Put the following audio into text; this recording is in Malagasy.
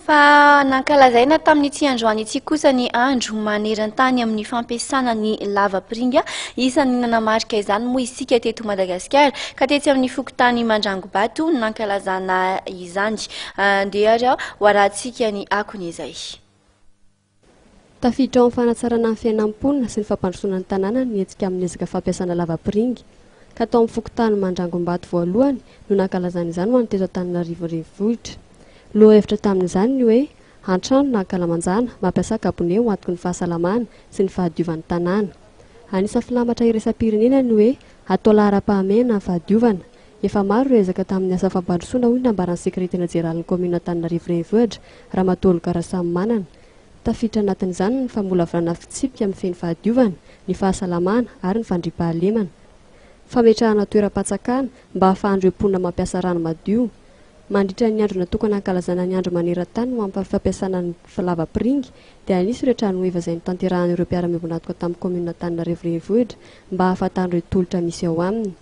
Fa nankalazaina tamin'ity androany ity kosa ny andro maneran-tany amin'ny fampiasana ny lavapiringa, isan'ny nanamarika izany moa isika teto Madagasikara ka tetsy amin'ny fokontany Mandrangombato nankalazana izany. Andeha ary ho arahantsika ny akony izay. Tafiditra ao fanatsarana ny fiainam-ponina sy ny fampandrosoana ny tanàna ny hetsika amin'ny ezaka fampiasana lavapiringa. Ka tao amin'ny fokontany Mandrangombato voalohany no nankalazana izany ho an'ny teto Antananarivo renivohitra. Lohahevitra tamin'izany ny hoe antrano na ankalamanjana mampiasa kabone ho antoky ny fahasalamana sy ny fahadiovan'ny tanàna. Anisany filamatra iraisam-pirenena ny hoe atao lahara-pahamehana ny fahadiovana. Efa maro ireo ezaka tamin'ny asa fampandrosoana hoy nambaran'ny sekretary jeneralin'ny kaominina Antananarivo renivohitra Ramatolo Manana. Tafiditra anatin'izany ny famolavrana fitsipika amin'ny feny fahadiovana, ny fahasalamana ary ny fandriampahalemana. Fametrahana toeram-patsakana mba ahafahan'ireo mponina mampiasa rano madio. Mandritra ny andro natokana hankalazana ny andro maneran-tany ho amin'ny fampiasana ny lavapiringa dia anisy ireo trano eva izay notanterahana ireo mpiara-miombonatoka tamin'ny kaominina Antananarivo renivohitra mba ahafantaran'ireo tolotra misy ao aminy.